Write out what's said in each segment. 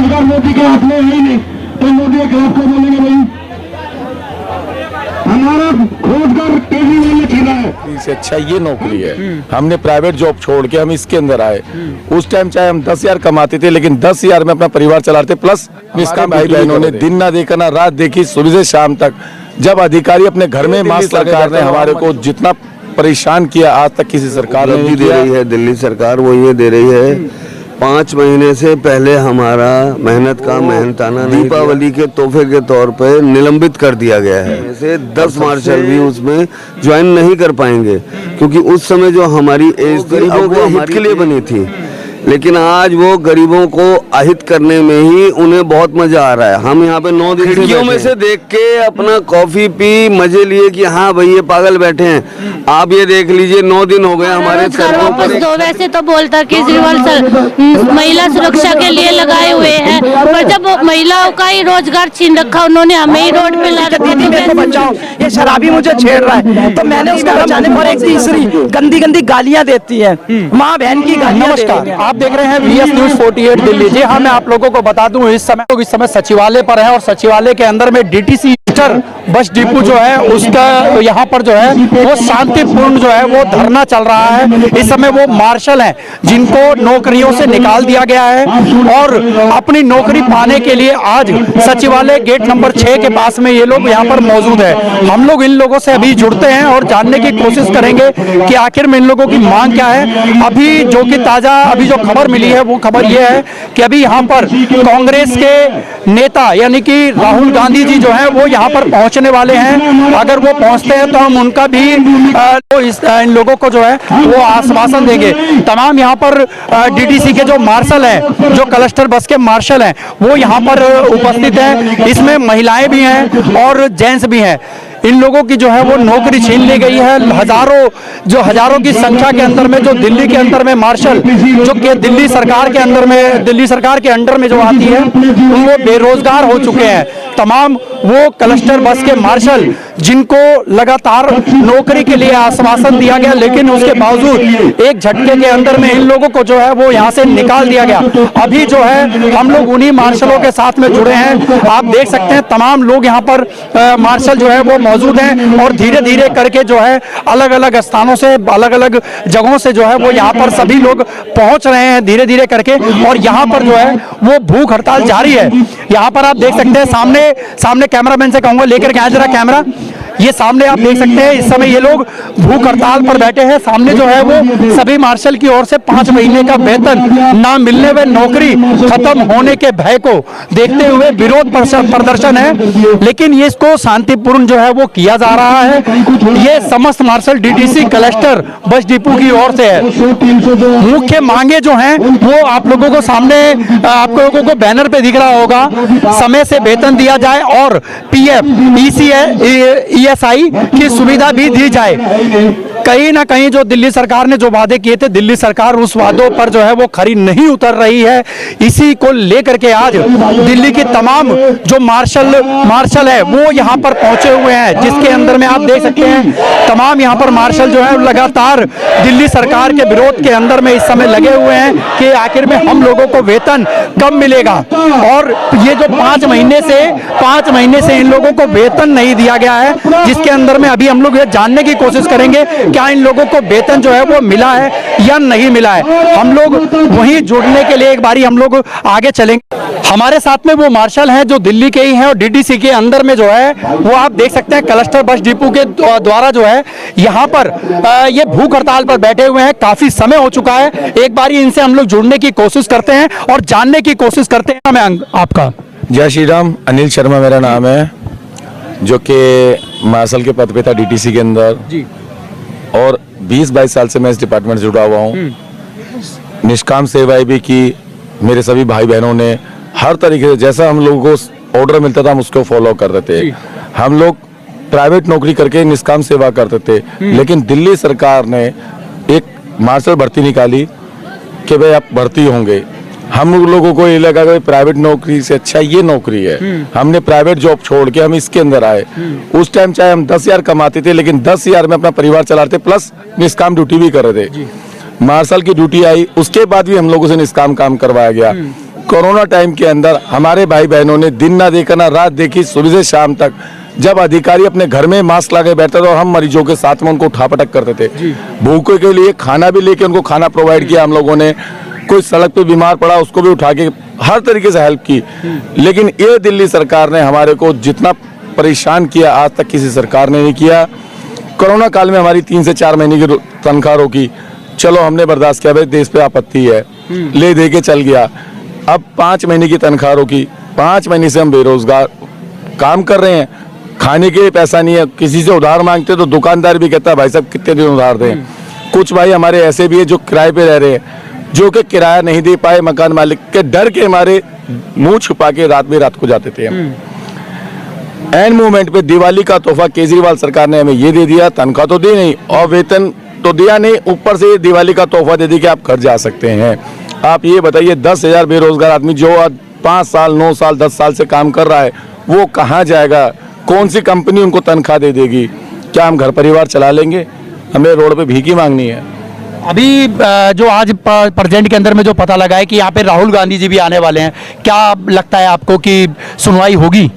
रोजगार मोदी के हाथ में है ही नहीं, तो मोदी के खिलाफ को बोलेंगे भाई? हमारा रोजगार केजरीवाल ने छीना है। इससे अच्छा ये नौकरी है। हमने प्राइवेट जॉब छोड़ के हम इसके अंदर आए। उस टाइम चाहे हम 10,000 कमाते थे, लेकिन 10,000 में अपना परिवार चलाते। प्लस इसका भाई बहनों ने दिन ना देखा ना रात देखी, सुबह से शाम तक। जब अधिकारी अपने घर में मास्क सरकार ने हमारे को जितना परेशान किया, आज तक किसी सरकार ने नहीं दे रही है। दिल्ली सरकार वो ये दे रही है, 5 महीने से पहले हमारा मेहनत का मेहनताना दीपावली के तोहफे के तौर पे निलंबित कर दिया गया है। ऐसे 10 मार्शल भी उसमें ज्वाइन नहीं कर पाएंगे, क्योंकि उस समय जो हमारी एज गरीबों के हित के लिए बनी थी, लेकिन आज वो गरीबों को अहित करने में ही उन्हें बहुत मजा आ रहा है। हम यहाँ पे 9 दिन खिड़कियों में से देख के अपना कॉफी पी मजे लिए कि हाँ भाई ये पागल बैठे हैं। आप ये देख लीजिए 9 दिन हो गए हमारे सड़कों पर। तो वैसे तो बोलता केजरीवाल सर महिला सुरक्षा के लिए लगाए हुए हैं, पर जब महिलाओं का ही रोजगार छीन रखा उन्होंने, हमें ही रोड पे ला रखा। बचाओ, ये शराबी मुझे छेड़ रहा है, तो मैंने उसको बचाने पर एक तीसरी गंदी गंदी गालियां देती है, माँ बहन की गालियां। आप देख रहे हैं VS News 48 दिल्ली। जी हाँ, मैं आप लोगों को बता दूं इस समय सचिवालय पर है और सचिवालय के अंदर में DTC बस डिपो जो है उसका यहाँ पर जो है वो शांतिपूर्ण जो है वो धरना चल रहा है। इस समय वो मार्शल हैं जिनको नौकरियों से निकाल दिया गया है और अपनी नौकरी पाने के लिए आज सचिवालय गेट नंबर 6 के पास में ये लोग यहाँ पर मौजूद है। हम लोग इन लोगों से अभी जुड़ते हैं और जानने की कोशिश करेंगे कि आखिर में इन लोगों की मांग क्या है। अभी जो कि ताजा अभी जो खबर मिली है वो खबर ये है कि अभी यहाँ पर कांग्रेस के नेता यानी कि राहुल गांधी जी जो है वो यहाँ पर पहुंचने वाले हैं। अगर वो पहुंचते हैं तो हम उनका भी इन लोगों को जो है वो आश्वासन देंगे। तमाम यहाँ पर DTC के जो मार्शल हैं, जो क्लस्टर बस के मार्शल हैं, वो यहाँ पर उपस्थित हैं। इसमें महिलाएं भी हैं और जेंट्स भी हैं। इन लोगों की जो है वो नौकरी छीन ली गई है। हजारों की संख्या के अंदर में जो दिल्ली के अंदर में मार्शल जो कि दिल्ली सरकार के अंडर में जो आती है वो बेरोजगार हो चुके हैं। तमाम वो क्लस्टर बस के मार्शल जिनको लगातार नौकरी के लिए आश्वासन दिया गया, लेकिन उसके बावजूद एक झटके के अंदर में इन लोगों को जो है वो यहाँ से निकाल दिया गया। अभी जो है हम लोग उन्हीं मार्शलों के साथ में जुड़े हैं। आप देख सकते हैं तमाम लोग यहाँ पर मार्शल जो है वो मौजूद हैं और धीरे धीरे करके जो है अलग अलग स्थानों से, अलग अलग जगहों से जो है वो यहाँ पर सभी लोग पहुंच रहे हैं धीरे धीरे करके। और यहाँ पर जो है वो भूख हड़ताल जारी है। यहाँ पर आप देख सकते हैं सामने कैमरामैन से कहूंगा लेकर के आए जरा कैमरा। ये सामने आप देख सकते हैं इस समय ये लोग भूख हड़ताल पर बैठे हैं। सामने जो है वो सभी मार्शल की ओर से 5 महीने का वेतन ना मिलने व नौकरी खत्म होने के भय को देखते हुए विरोध प्रदर्शन है, लेकिन ये इसको शांतिपूर्ण जो है वो किया जा रहा है। ये समस्त मार्शल DTC क्लस्टर बस डिपो की ओर से है। मुख्य मांगे जो हैं वो आप लोगों को सामने आप लोगों को बैनर पे दिख रहा होगा। समय से वेतन दिया जाए और PF ESI की सुविधा भी दी जाए। कहीं ना कहीं जो दिल्ली सरकार ने जो वादे किए थे, दिल्ली सरकार उस वादों पर जो है वो खरी नहीं उतर रही है। इसी को लेकर के आज दिल्ली की तमाम जो मार्शल है वो यहाँ पर पहुंचे हुए हैं, जिसके अंदर में आप देख सकते हैं तमाम यहाँ पर मार्शल जो है लगातार दिल्ली सरकार के विरोध के अंदर में इस समय लगे हुए हैं कि आखिर में हम लोगों को वेतन कब मिलेगा। और ये जो 5 महीने से इन लोगों को वेतन नहीं दिया गया है, जिसके अंदर में अभी हम लोग ये जानने की कोशिश करेंगे क्या इन लोगों को वेतन जो है वो मिला है या नहीं मिला है। हम लोग वहीं जुड़ने के लिए एक बारी हम लोग आगे चलेंगे। हमारे साथ में वो मार्शल हैं जो दिल्ली के ही हैं और DTC के अंदर में जो है वो आप देख सकते हैं क्लस्टर बस डिपो के द्वारा जो है यहाँ पर ये भूख हड़ताल पर बैठे हुए हैं। काफी समय हो चुका है। एक बारी इनसे हम लोग जुड़ने की कोशिश करते हैं और जानने की कोशिश करते हैं। मैं आपका जय श्री राम, अनिल शर्मा मेरा नाम है, जो कि मार्शल के पद पे था DTC के अंदर जी। और 20-22 साल से मैं इस डिपार्टमेंट से जुड़ा हुआ हूँ। निष्काम सेवाएं भी की मेरे सभी भाई बहनों ने। हर तरीके से जैसा हम लोगों को ऑर्डर मिलता था हम उसको फॉलो करते थे। हम लोग प्राइवेट नौकरी करके निष्काम सेवा करते थे, लेकिन दिल्ली सरकार ने एक मार्शल भर्ती निकाली कि भाई आप भर्ती होंगे। हम लोगों को ये लगा कि प्राइवेट नौकरी से अच्छा ये नौकरी है। हमने प्राइवेट जॉब छोड़ के हम इसके अंदर आए। उस टाइम चाहे हम 10,000 कमाते थे, लेकिन 10,000 में अपना परिवार चलाते, प्लस निष्काम ड्यूटी भी कर रहे थे। मार्शल की ड्यूटी आई, उसके बाद भी हम लोगों से निष्काम काम करवाया गया। कोरोना टाइम के अंदर हमारे भाई बहनों ने दिन ना देखा ना रात देखी, सुबह से शाम तक। जब अधिकारी अपने घर में मास्क लगा बैठते थे और हम मरीजों के साथ में उनको उठा पटक करते थे। भूखे के लिए खाना भी लेके उनको खाना प्रोवाइड किया हम लोगों ने। कोई सड़क पे बीमार पड़ा उसको भी उठा के हर तरीके से हेल्प की। लेकिन ये दिल्ली सरकार ने हमारे को जितना परेशान किया आज तक किसी सरकार ने नहीं किया। कोरोना काल में हमारी 3 से 4 महीने की तनख्वाह रोकी, चलो हमने बर्दाश्त किया, भाई देश पे आपत्ति है, ले दे के चल गया। अब 5 महीने की तनख्वाह रोकी, 5 महीने से हम बेरोजगार काम कर रहे हैं, खाने के लिए पैसा नहीं है। किसी से उधार मांगते तो दुकानदार भी कहता है भाई साहब कितने दिन उधार दें। कुछ भाई हमारे ऐसे भी है जो किराए पे रह रहे हैं, जो कि किराया नहीं दे पाए, मकान मालिक के डर के हमारे मुंह छुपा के रात को जाते थे। एंड मूवमेंट पे दिवाली का तोहफा केजरीवाल सरकार ने हमें ये दे दिया, तनख्वाह तो दी नहीं और वेतन तो दिया नहीं, ऊपर से ये दिवाली का तोहफा दे दी कि आप घर जा सकते हैं। आप ये बताइए 10,000 बेरोजगार आदमी जो आज 5 साल 9 साल 10 साल से काम कर रहा है वो कहाँ जाएगा? कौन सी कंपनी उनको तनख्वाह दे देगी? क्या हम घर परिवार चला लेंगे? हमें रोड पे भीख ही मांगनी है। अभी जो आज प्रेजेंट के अंदर में जो पता लगा है कि यहाँ पे राहुल गांधी जी भी आने वाले हैं, क्या लगता है आपको कि सुनवाई होगी?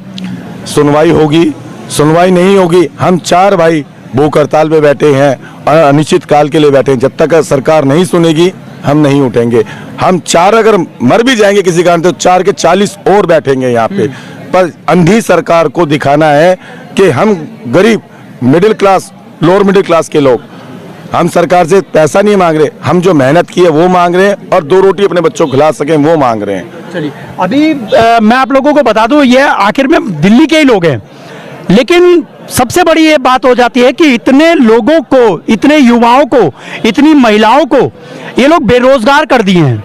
सुनवाई होगी? सुनवाई नहीं होगी। हम 4 भाई भूख हड़ताल पे बैठे हैं और अनिश्चित काल के लिए बैठे हैं। जब तक सरकार नहीं सुनेगी हम नहीं उठेंगे। हम 4 अगर मर भी जाएंगे किसी कारण तो 4 के 40 और बैठेंगे यहाँ पे। पर अंधी सरकार को दिखाना है कि हम गरीब middle class lower middle class के लोग, हम सरकार से पैसा नहीं मांग रहे, हम जो मेहनत की है वो मांग रहे हैं और 2 रोटी अपने बच्चों को खिला सकें वो मांग रहे हैं। चलिए अभी मैं आप लोगों को बता दूं, ये आखिर में दिल्ली के ही लोग हैं, लेकिन सबसे बड़ी ये बात हो जाती है कि इतने लोगों को, इतने युवाओं को, इतनी महिलाओं को ये लोग बेरोजगार कर दिए हैं।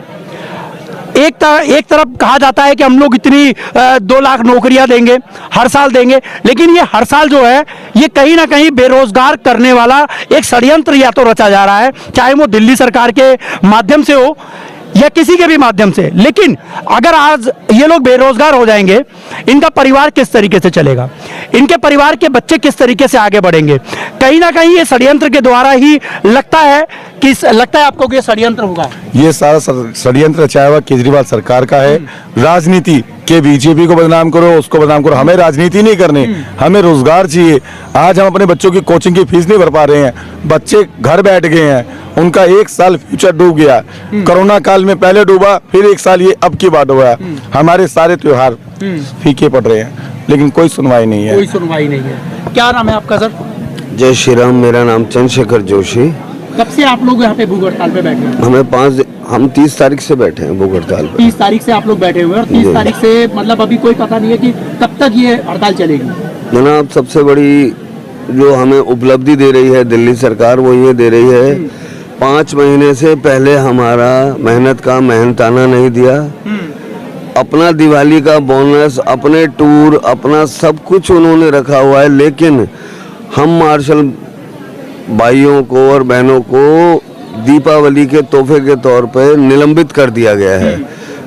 एक तरफ कहा जाता है कि हम लोग इतनी 2 लाख नौकरियां देंगे, हर साल देंगे, लेकिन ये हर साल जो है ये कहीं ना कहीं बेरोजगार करने वाला एक षड्यंत्र या तो रचा जा रहा है, चाहे वो दिल्ली सरकार के माध्यम से हो या किसी के भी माध्यम से। लेकिन अगर आज ये लोग बेरोजगार हो जाएंगे, इनका परिवार किस तरीके से चलेगा? इनके परिवार के बच्चे किस तरीके से आगे बढ़ेंगे? कहीं ना कहीं ये षड्यंत्र के द्वारा ही लगता है आपको कि ये षड्यंत्र होगा। ये सारा षड्यंत्र रचाया हुआ केजरीवाल सरकार का है। राजनीति के बीजेपी को बदनाम करो, उसको बदनाम करो, हमें राजनीति नहीं करनी, हमें रोजगार चाहिए। आज हम अपने बच्चों की कोचिंग की फीस नहीं भर पा रहे हैं, बच्चे घर बैठ गए हैं, उनका 1 साल फ्यूचर डूब गया। कोरोना काल में पहले डूबा, फिर 1 साल ये अब की बात हुआ। हमारे सारे त्योहार फीके पड़ रहे हैं, लेकिन कोई सुनवाई नहीं है। कोई सुनवाई नहीं है। क्या नाम है आपका सर? जय श्री राम, मेरा नाम चंद्रशेखर जोशी। कब से आप लोग यहाँ पे भूख हड़ताल पे बैठे हैं? हम 30 तारीख से बैठे हैं भूख हड़ताल पे। 30 तारीख से आप लोग बैठे हुए हैं और 30 तारीख से मतलब अभी कोई पता नहीं है कि कब तक ये हड़ताल चलेगी? जनाब, सबसे बड़ी जो हमें उपलब्धि दे रही है दिल्ली सरकार वो ये दे रही है, 5 महीने से पहले हमारा मेहनत का मेहनताना नहीं दिया। अपना दिवाली का बोनस, अपने टूर, अपना सब कुछ उन्होंने रखा हुआ है, लेकिन हम मार्शल भाइयों को और बहनों को दीपावली के तोहफे के तौर पर निलंबित कर दिया गया है।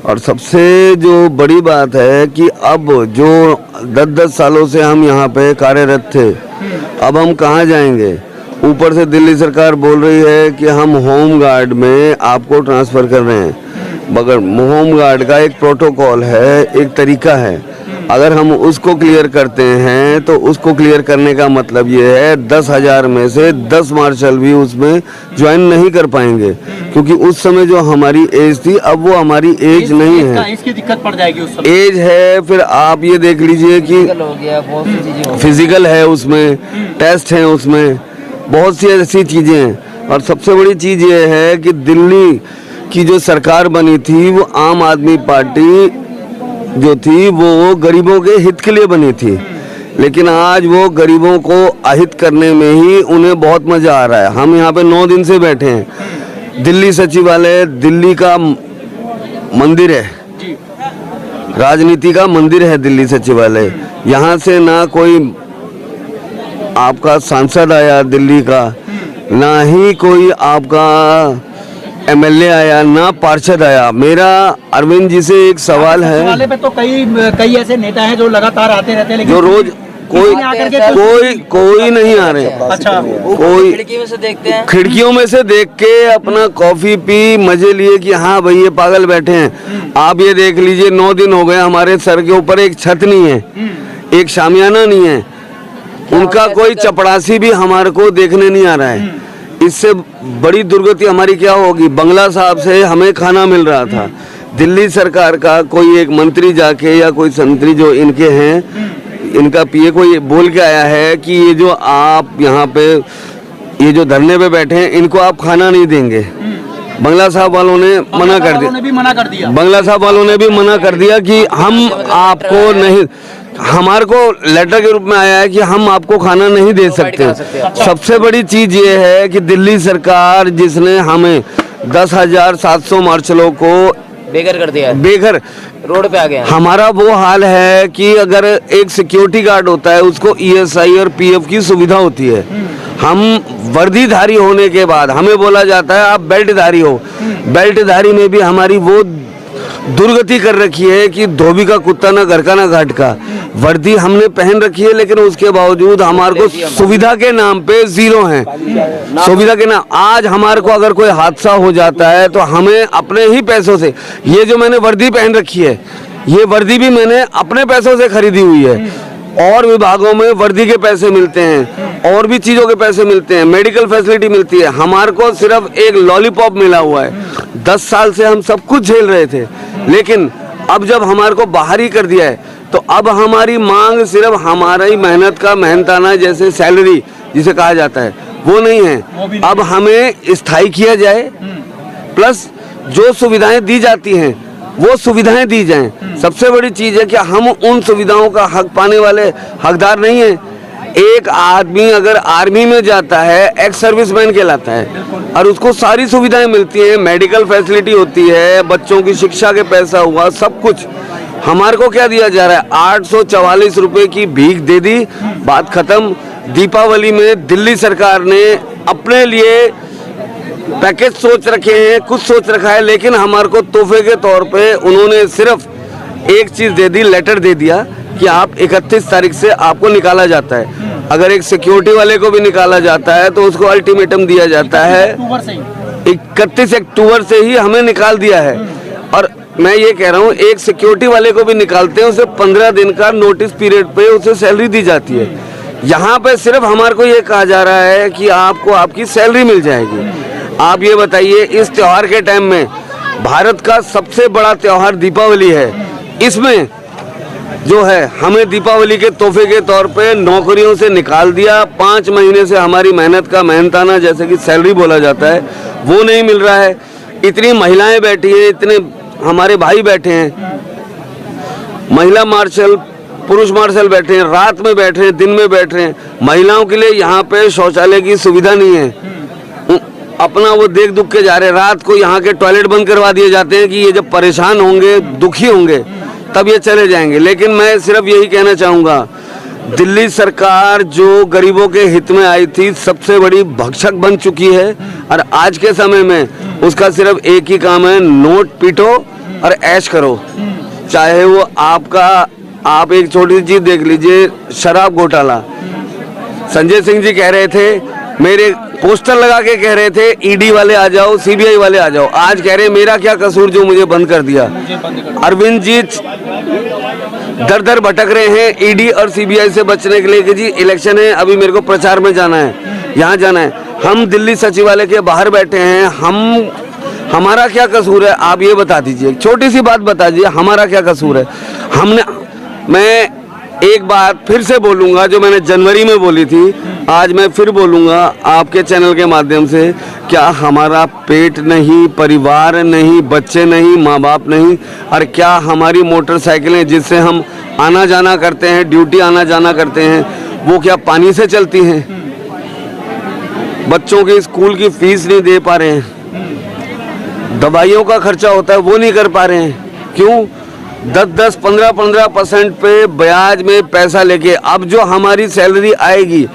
और सबसे जो बड़ी बात है कि अब जो 10-10 सालों से हम यहाँ पे कार्यरत थे, अब हम कहाँ जाएंगे? ऊपर से दिल्ली सरकार बोल रही है कि हम होम गार्ड में आपको ट्रांसफ़र कर रहे हैं, मगर होम गार्ड का एक प्रोटोकॉल है, एक तरीका है। अगर हम उसको क्लियर करते हैं तो उसको क्लियर करने का मतलब ये है 10,000 में से 10 मार्शल भी उसमें ज्वाइन नहीं कर पाएंगे, क्योंकि उस समय जो हमारी एज थी अब वो हमारी एज नहीं है। इसकी दिक्कत पड़ जाएगी उस समय। एज है, फिर आप ये देख लीजिए कि फिजिकल है, उसमें टेस्ट हैं, उसमें बहुत सी ऐसी चीज़ें हैं। और सबसे बड़ी चीज़ ये है कि दिल्ली की जो सरकार बनी थी वो आम आदमी पार्टी जो थी वो गरीबों के हित के लिए बनी थी, लेकिन आज वो गरीबों को अहित करने में ही उन्हें बहुत मज़ा आ रहा है। हम यहाँ पे 9 दिन से बैठे हैं। दिल्ली सचिवालय दिल्ली का मंदिर है, राजनीति का मंदिर है दिल्ली सचिवालय। यहाँ से ना कोई आपका सांसद आया दिल्ली का, ना ही कोई आपका MLA आया, ना पार्षद आया। मेरा अरविंद जी से एक सवाल है। वाले पे तो कई ऐसे नेता हैं जो लगातार आते रहते हैं, लेकिन जो रोज कोई नहीं आ रहे। अच्छा, कोई खिड़की में से देखते हैं, खिड़कियों में से देख के अपना कॉफी पी मजे लिए कि हाँ भाई ये पागल बैठे हैं। आप ये देख लीजिए 9 दिन हो गए हमारे सर के ऊपर एक छत नहीं है, एक शामियाना नहीं है, उनका कोई चपड़ासी भी हमारे को देखने नहीं आ रहा है। इससे बड़ी दुर्गति हमारी क्या होगी। बंगला साहब से हमें खाना मिल रहा था, दिल्ली सरकार का कोई एक मंत्री जाके या कोई संतरी जो इनके हैं, इनका पीए कोई बोल के आया है कि ये जो आप यहाँ पे ये जो धरने पे बैठे हैं इनको आप खाना नहीं देंगे। बंगला साहब वालों ने मना कर दिया, बंगला साहब वालों ने भी मना कर दिया कि हम आपको नहीं, हमारे को लेटर के रूप में आया है कि हम आपको खाना नहीं दे सकते। सबसे बड़ी चीज ये है कि दिल्ली सरकार जिसने हमें 10,700 मार्शलों को बेघर कर दिया है, बेघर रोड पे आ गया। हमारा वो हाल है कि अगर एक सिक्योरिटी गार्ड होता है उसको ईएसआई और पीएफ की सुविधा होती है, हम वर्दीधारी होने के बाद हमें बोला जाता है आप बेल्टधारी हो। बेल्टधारी में भी हमारी वो दुर्गति कर रखी है कि धोबी का कुत्ता ना घर का ना घाट का। वर्दी हमने पहन रखी है लेकिन उसके बावजूद हमारे को सुविधा के नाम पे जीरो हैं। सुविधा के नाम आज हमारे को अगर कोई हादसा हो जाता है तो हमें अपने ही पैसों से, ये जो मैंने वर्दी पहन रखी है ये वर्दी भी मैंने अपने पैसों से खरीदी हुई है। और विभागों में वर्दी के पैसे मिलते हैं और भी चीज़ों के पैसे मिलते हैं, मेडिकल फैसिलिटी मिलती है। हमारे को सिर्फ एक लॉलीपॉप मिला हुआ है। 10 साल से हम सब कुछ झेल रहे थे, लेकिन अब जब हमारे को बाहर ही कर दिया है तो अब हमारी मांग सिर्फ हमारा ही मेहनत का मेहनताना जैसे सैलरी जिसे कहा जाता है वो नहीं है। अब हमें स्थायी किया जाए, प्लस जो सुविधाएं दी जाती हैं वो सुविधाएं दी जाएं। सबसे बड़ी चीज़ है कि हम उन सुविधाओं का हक पाने वाले हकदार नहीं हैं। एक आदमी अगर आर्मी में जाता है एक्स सर्विसमैन कहलाता है और उसको सारी सुविधाएं मिलती हैं, मेडिकल फैसिलिटी होती है, बच्चों की शिक्षा के पैसा हुआ, सब कुछ। हमारे को क्या दिया जा रहा है? 844 रुपए की भीख दे दी, बात खत्म। दीपावली में दिल्ली सरकार ने अपने लिए पैकेज सोच रखे हैं, कुछ सोच रखा है, लेकिन हमारे को तोहफे के तौर पे उन्होंने सिर्फ एक चीज़ दे दी, लेटर दे दिया कि आप 31 तारीख से आपको निकाला जाता है। अगर एक सिक्योरिटी वाले को भी निकाला जाता है तो उसको अल्टीमेटम दिया जाता है 31 अक्टूबर से ही हमें निकाल दिया है। और मैं ये कह रहा हूँ एक सिक्योरिटी वाले को भी निकालते हैं उसे 15 दिन का नोटिस पीरियड पे उसे सैलरी दी जाती है। यहाँ पे सिर्फ हमारे को ये कहा जा रहा है कि आपको आपकी सैलरी मिल जाएगी। आप ये बताइए इस त्योहार के टाइम में भारत का सबसे बड़ा त्योहार दीपावली है, इसमें जो है हमें दीपावली के तोहफे के तौर पे नौकरियों से निकाल दिया। 5 महीने से हमारी मेहनत का मेहनताना जैसे कि सैलरी बोला जाता है वो नहीं मिल रहा है। इतनी महिलाएं बैठी हैं, इतने हमारे भाई बैठे हैं, महिला मार्शल पुरुष मार्शल बैठे हैं, रात में बैठ रहे हैं, दिन में बैठ रहे हैं। महिलाओं के लिए यहाँ पे शौचालय की सुविधा नहीं है, अपना वो देख दुख के जा रहे हैं। रात को यहाँ के टॉयलेट बंद करवा दिए जाते हैं कि ये जब परेशान होंगे दुखी होंगे तब ये चले जाएंगे। लेकिन मैं सिर्फ यही कहना चाहूँगा दिल्ली सरकार जो गरीबों के हित में आई थी सबसे बड़ी भक्षक बन चुकी है और आज के समय में उसका सिर्फ एक ही काम है, नोट पीटो और ऐश करो। चाहे वो आपका, आप एक छोटी सी चीज देख लीजिए, शराब घोटाला। संजय सिंह जी कह रहे थे, मेरे पोस्टर लगा के कह रहे थे ईडी वाले आ जाओ, सीबीआई वाले आ जाओ। आज कह रहे हैं मेरा क्या कसूर जो मुझे बंद कर दिया। अरविंद जी दर दर भटक रहे हैं ईडी और सीबीआई से बचने के लिए कि जी इलेक्शन है, अभी मेरे को प्रचार में जाना है, यहाँ जाना है। हम दिल्ली सचिवालय के बाहर बैठे हैं, हमारा क्या कसूर है आप ये बता दीजिए। छोटी सी बात बता दीजिए, हमारा क्या कसूर है। मैं एक बात फिर से बोलूँगा जो मैंने जनवरी में बोली थी, आज मैं फिर बोलूँगा आपके चैनल के माध्यम से, क्या हमारा पेट नहीं, परिवार नहीं, बच्चे नहीं, माँ बाप नहीं, और क्या हमारी मोटरसाइकिलें जिससे हम आना जाना करते हैं, ड्यूटी आना जाना करते हैं, वो क्या पानी से चलती हैं? बच्चों की स्कूल की फीस नहीं दे पा रहे हैं, दवाइयों का खर्चा होता है वो नहीं कर पा रहे हैं। क्यों? 10-10, 15-15% पे ब्याज में पैसा लेके। अब जो हमारी सैलरी आएगी,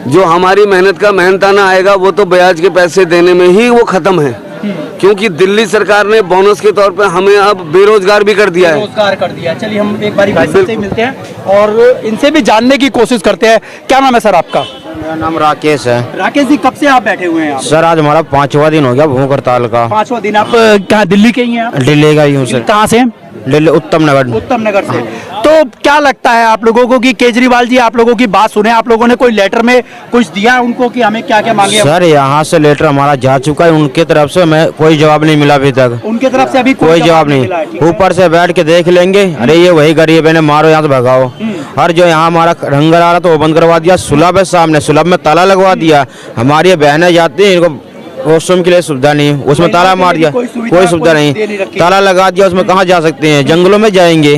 जो हमारी मेहनत का मेहनताना आएगा, वो तो ब्याज के पैसे देने में ही वो ख़त्म है। क्योंकि दिल्ली सरकार ने बोनस के तौर पर हमें अब बेरोजगार भी कर दिया है। रोजगार कर दिया। चलिए हम एक बारी भाई साहब से मिलते हैं और इनसे भी जानने की कोशिश करते हैं। क्या नाम है सर आपका? मेरा नाम राकेश है। राकेश जी, कब से आप बैठे हुए हैं? सर आज हमारा 5वां दिन हो गया भूख हड़ताल का। 5वां दिन। आप क्या दिल्ली के ही हैं? दिल्ली का ही हूँ सर। कहाँ से हैं? दिल्ली उत्तम नगर। उत्तम नगर से। तो क्या लगता है आप लोगों को कि केजरीवाल जी आप लोगों की बात सुने? आप लोगों ने कोई लेटर में कुछ दिया है उनको कि हमें क्या क्या मांगे? सर यहाँ से लेटर हमारा जा चुका है, उनके तरफ से हमें कोई जवाब नहीं मिला अभी तक। उनके तरफ से अभी कोई जवाब नहीं। ऊपर से बैठ के देख लेंगे, अरे ये वही गरीब है, मारो यहाँ से भगाओ। और जो यहाँ हमारा रंगर आ रहा था वो बंद करवा दिया। सुलभ है सामने, सुलभ में ताला लगवा दिया। हमारी बहनें जाती हैं, इनको वॉशरूम के लिए सुविधा नहीं, उसमें ताला मार दिया। कोई सुविधा नहीं, ताला लगा दिया। उसमें कहाँ जा सकते हैं? जंगलों में जाएंगे,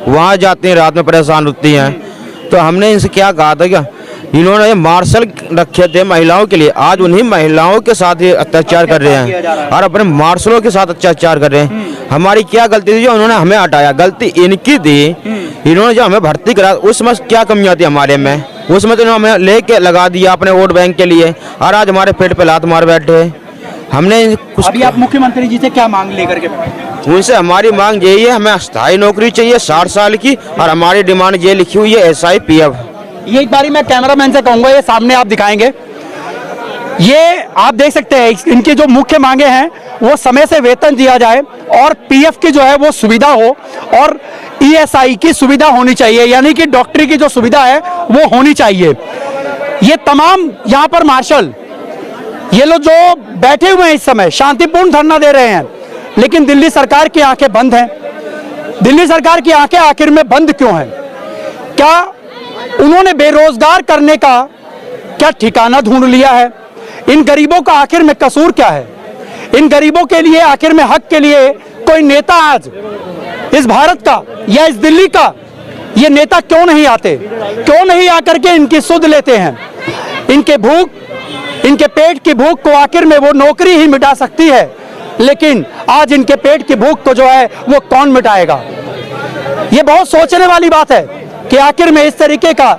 वहाँ जाते हैं, रात में परेशान होती हैं। तो हमने इनसे क्या कहा था, क्या इन्होंने मार्शल रखे थे महिलाओं के लिए, आज उन्हीं महिलाओं के साथ ये अत्याचार कर रहे हैं और अपने मार्शलों के साथ अत्याचार कर रहे हैं। हमारी क्या गलती थी जो उन्होंने हमें हटाया? गलती इनकी थी। इन्होंने जो हमें भर्ती करा उसमें क्या कमियां थी हमारे में? उसमें तो हमें लेके लगा दिया अपने वोट बैंक के लिए और आज हमारे पेट पे लात मार बैठे। हमने कुछ अभी आप मुख्यमंत्री जी से क्या मांग लेकर के बैठे? उनसे हमारी मांग यही है, हमें अस्थायी नौकरी चाहिए 60 साल की और हमारी डिमांड ये लिखी हुई है SIPF। ये एक बारी मैं कैमरामैन से कहूंगा, ये सामने आप दिखाएंगे। ये आप देख सकते हैं इनकी जो मुख्य मांगे हैं वो समय से वेतन दिया जाए और PF की जो है वो सुविधा हो और ESI की सुविधा होनी चाहिए, यानी कि डॉक्टरी की जो सुविधा है वो होनी चाहिए। ये तमाम यहाँ पर मार्शल ये लोग जो बैठे हुए हैं इस समय शांतिपूर्ण धरना दे रहे हैं, लेकिन दिल्ली सरकार की आंखें बंद हैं। दिल्ली सरकार की आंखें आखिर में बंद क्यों हैं? क्या उन्होंने बेरोजगार करने का क्या ठिकाना ढूंढ लिया है? इन गरीबों का आखिर में कसूर क्या है? इन गरीबों के लिए आखिर में हक के लिए कोई नेता आज इस भारत का या इस दिल्ली का ये नेता क्यों नहीं आते? क्यों नहीं आकर के इनकी सुध लेते हैं? इनके पेट की भूख को आखिर में वो नौकरी ही मिटा सकती है, लेकिन आज इनके पेट की भूख को जो है वो कौन मिटाएगा? ये बहुत सोचने वाली बात है कि आखिर में इस तरीके का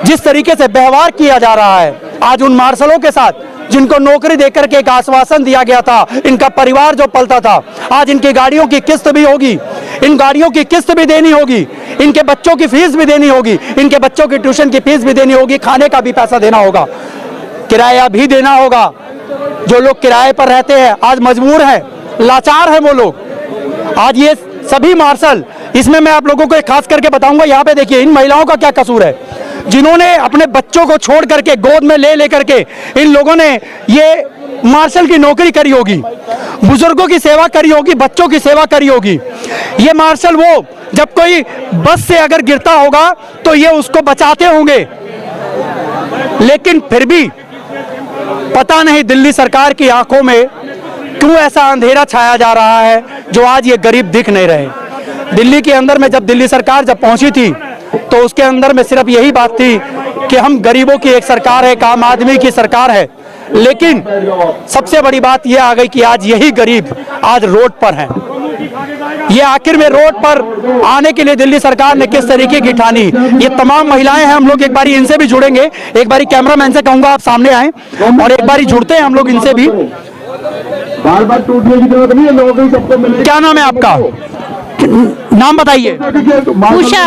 जिस तरीके से व्यवहार किया जा रहा है आज उन मार्शलों के साथ जिनको नौकरी देकर के एक आश्वासन दिया गया था, इनका परिवार जो पलता था, आज इनकी गाड़ियों की किस्त भी होगी, इन गाड़ियों की किस्त भी देनी होगी, इनके बच्चों की फीस भी देनी होगी, इनके बच्चों की ट्यूशन की फीस भी देनी होगी, खाने का भी पैसा देना होगा, किराया भी देना होगा। जो लोग किराए पर रहते हैं आज मजबूर हैं, लाचार हैं वो लोग। आज ये सभी मार्शल, इसमें मैं आप लोगों को खास करके बताऊंगा, यहाँ पे देखिए इन महिलाओं का क्या कसूर है, जिन्होंने अपने बच्चों को छोड़ करके गोद में ले लेकर के इन लोगों ने ये मार्शल की नौकरी करी होगी, बुजुर्गों की सेवा करी होगी, बच्चों की सेवा करी होगी। ये मार्शल वो जब कोई बस से अगर गिरता होगा तो ये उसको बचाते होंगे, लेकिन फिर भी पता नहीं दिल्ली सरकार की आंखों में क्यों ऐसा अंधेरा छाया जा रहा है जो आज ये गरीब दिख नहीं रहे। दिल्ली के अंदर में जब दिल्ली सरकार जब पहुंची थी तो उसके अंदर में सिर्फ यही बात थी कि हम गरीबों की एक सरकार है, एक आम आदमी की सरकार है, लेकिन सबसे बड़ी बात यह आ गई कि आज यही गरीब आज रोड पर हैं। ये आखिर में रोड पर आने के लिए दिल्ली सरकार ने किस तरीके की ठानी, ये तमाम महिलाएं हैं, हम लोग एक बारी इनसे भी जुड़ेंगे। एक बारी कैमरामैन से कहूंगा आप सामने आए और एक बारी जुड़ते हैं हम लोग इनसे भी। बार टूटने की जरूरत नहीं है, नौकरी सबको मिलेगी। क्या नाम है आपका? नाम बताइए। उषा।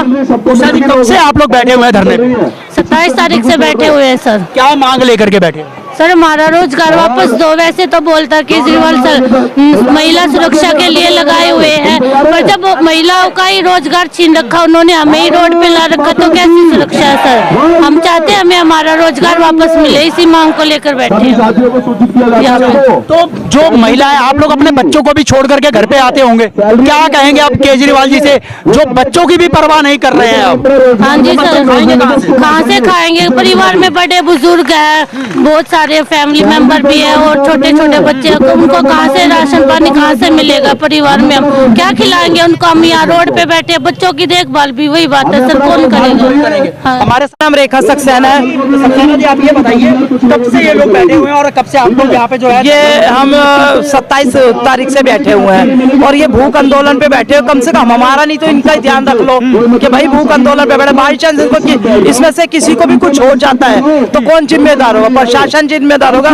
उषा जी, कब से आप लोग बैठे हुए हैं धरने पे? 27 तारीख से बैठे हुए हैं सर। क्या मांग लेकर के बैठे? सर हमारा रोजगार वापस दो। वैसे तो बोलता केजरीवाल सर महिला सुरक्षा के लिए लगाए हुए हैं, पर जब महिलाओं का ही रोजगार छीन रखा उन्होंने, हमें ही रोड पे ला रखा, तो कैसी सुरक्षा है सर? हम चाहते हैं हमें हमारा रोजगार वापस मिले, इसी मांग को लेकर बैठे हैं। तो जो महिलाएं, आप लोग अपने बच्चों को भी छोड़ करके घर पे आते होंगे, क्या कहेंगे आप केजरीवाल जी से जो बच्चों की भी परवाह नहीं कर रहे हैं अब? हाँ जी सर, कहाँ से खाएंगे? परिवार में बड़े बुजुर्ग है, बहुत सारे फैमिली मेंबर भी है और छोटे छोटे बच्चे हैं, तो उनको कहाँ से राशन पानी कहाँ से मिलेगा? परिवार में हम क्या खिलाएंगे उनको? हम यहाँ रोड पे बैठे, बच्चों की देखभाल भी वही बात है सर, कौन करेगा? हाँ। हमारे नाम रेखा सक्सेना है। सक्सेना जी, आप ये बताइए कब से ये लोग बैठे हुए हैं और कब से आप लोग यहाँ पे जो है? ये हम 27 तारीख से बैठे हुए हैं और ये भूख आंदोलन पे बैठे हो। कम से कम हमारा नहीं तो इनका ही ध्यान रख लो कि भाई भूख आंदोलन पे बैठे, बाई चांस इसमें से किसी को भी कुछ हो जाता है तो कौन जिम्मेदार होगा? प्रशासन जी जिम्मेदार होगा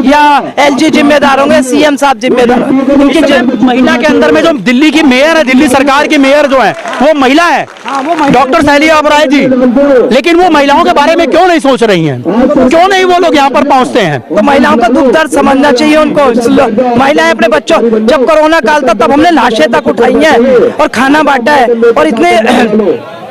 या LG जिम्मेदार होंगे, CM साहब जिम्मेदार होंगे। इनकी महिला के अंदर में जो दिल्ली की मेयर है, दिल्ली सरकार की मेयर जो है वो महिला है, डॉक्टर शैलिया ओबराय जी, लेकिन वो महिलाओं के बारे में क्यों नहीं सोच रही हैं? क्यों नहीं वो लोग यहाँ पर पहुँचते हैं? तो महिलाओं का दुख दर्द समझना चाहिए उनको। महिलाएं अपने बच्चों, जब कोरोना काल था तब हमने लाशें तक उठाई हैं और खाना बांटा है, और इतने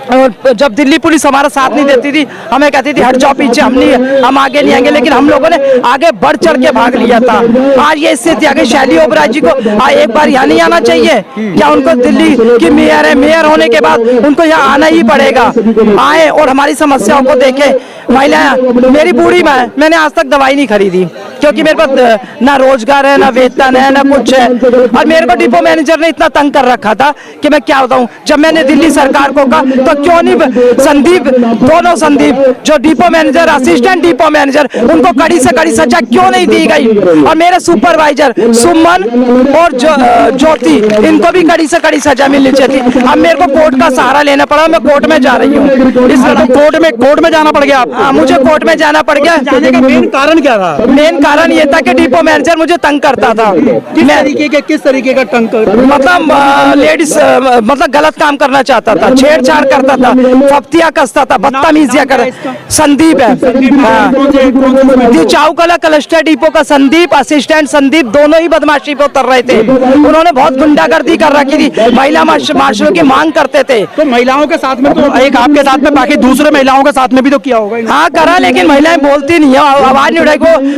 और जब दिल्ली पुलिस हमारा साथ नहीं देती थी, हमें कहती थी हट जाओ पीछे, हम आगे नहीं आएंगे, लेकिन हम लोगों ने आगे बढ़ चढ़ के भाग लिया था। आज ये स्थिति आ गई। शैली ओबराय जी को एक बार यहाँ नहीं आना चाहिए क्या? उनको दिल्ली की मेयर है, मेयर होने के बाद उनको यहाँ आना ही पड़ेगा। आए और हमारी समस्याओं को देखें। महिलाएं, मेरी बूढ़ी माँ, मैंने आज तक दवाई नहीं खरीदी क्योंकि मेरे पास ना रोजगार है, ना वेतन है, ना कुछ है, और मेरे को डिपो मैनेजर ने इतना तंग कर रखा था कि मैं क्या बताऊं। जब मैंने दिल्ली सरकार को कहा तो क्यों नहीं संदीप, दोनों संदीप जो depot manager, assistant depot manager, उनको कड़ी से कड़ी सजा क्यों नहीं दी गई? और मेरे सुपरवाइजर सुमन और ज्योति, इनको भी कड़ी से कड़ी सजा मिलनी चाहिए थी। अब मेरे को कोर्ट का सहारा लेना पड़ा, मैं कोर्ट में जा रही हूँ। इस कोर्ट में जाना पड़ गया आप? हाँ, मुझे कोर्ट में जाना पड़ गया। जाने का मेन कारण क्या था? मेन कारण ये था कि डिपो मैनेजर मुझे तंग करता था। किस तरीके का तंग? मतलब लेडीज, मतलब गलत काम करना चाहता था, छेड़छाड़ करता था, फप्तियां कसता था, बदतमीजियां कर। संदीप है, चाउकला क्लस्टर डिपो का संदीप, असिस्टेंट संदीप, दोनों ही बदमाशी पे उतर रहे थे। उन्होंने बहुत गुंडागर्दी कर रखी थी, महिला मार्शलों की मांग करते थे। तो महिलाओं के साथ में तो एक आपके साथ में, बाकी दूसरे महिलाओं के साथ में भी तो किया होगा? हाँ करा, लेकिन महिलाएं बोलती नहीं है, आवाज नहीं उठाई।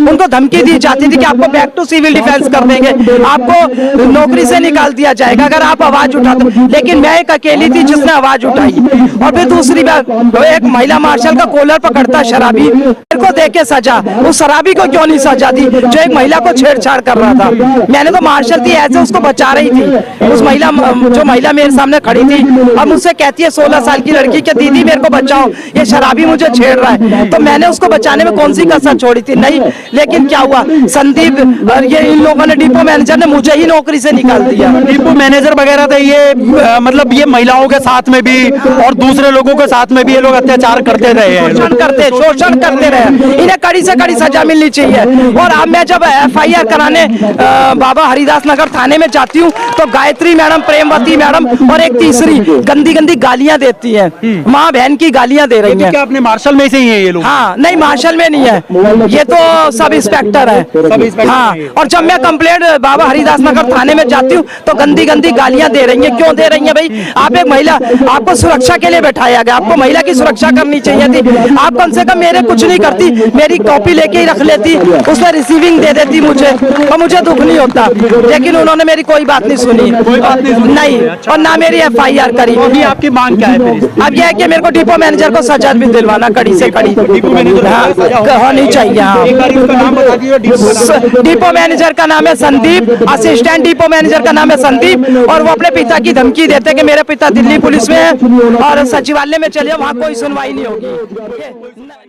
उनको धमकी दी जाती थी कि आपको बैक टू सिविल डिफेंस कर देंगे, आपको नौकरी से निकाल दिया जाएगा अगर आप आवाज उठाते। लेकिन मैं एक अकेली थी जिसने आवाज उठाई। और फिर दूसरी बात, एक महिला मार्शल का कॉलर पकड़ता शराबी, मेरे को देके सजा, उस शराबी को क्यों नहीं सजा दी जो एक महिला को छेड़छाड़ कर रहा था? मैंने तो मार्शल थी, ऐसे उसको बचा रही थी। उस महिला, जो महिला मेरे सामने खड़ी थी और मुझसे कहती है 16 साल की लड़की के, दीदी मेरे को बचाओ, ये शराबी मुझे छेड़ रहा है। तो मैंने उसको बचाने में कौन सी कसर छोड़ी थी? नहीं। लेकिन क्या हुआ, संदीप और ये इन लोगों ने, डिपो मैनेजर ने मुझे ही नौकरी से निकाल दिया। डिपो मैनेजर वगैरह थे ये, मतलब ये महिलाओं के साथ में भी और दूसरे लोगों के साथ में भी ये लोग अत्याचार करते रहे हैं, शोषण करते रहे। इन्हें कड़ी से कड़ी सजा मिलनी चाहिए। और अब मैं जब FIR कराने बाबा हरिदास नगर थाने में जाती हूँ तो गायत्री मैडम, प्रेमवती मैडम और एक तीसरी गंदी गंदी गालियां देती है, माँ बहन की गालियां दे रही है। क्या अपने मार्शल में से ही है ये लोग? हाँ, नहीं मार्शल में नहीं है, ये तो सब इंस्पेक्टर है। हाँ, और जब मैं कंप्लेंट बाबा हरिदास नगर थाने में जाती हूँ तो गंदी गंदी गालियां दे रही है। क्यों दे रही है भाई? आप एक महिला, आपको सुरक्षा के लिए बैठाया गया, आपको महिला की सुरक्षा करनी चाहिए थी। आप कम से कम मेरे कुछ नहीं करती, मेरी कॉपी लेके ही रख लेती, उसमें रिसीविंग दे देती मुझे, और मुझे दुख नहीं होता। लेकिन उन्होंने मेरी कोई बात नहीं सुनी, नहीं, और ना मेरी FIR करी। अभी आपकी मांग क्या है? अब यह है कि मेरे को डिपो मैनेजर को सजा भी दिलवाना, कड़ी से कड़ी होनी चाहिए। हाँ, डिपो मैनेजर का नाम है संदीप, असिस्टेंट डिपो मैनेजर का नाम है संदीप, और वो अपने पिता की धमकी देते कि मेरे पिता दिल्ली पुलिस में है और सचिवालय में चले, वहाँ कोई सुनवाई नहीं होगी।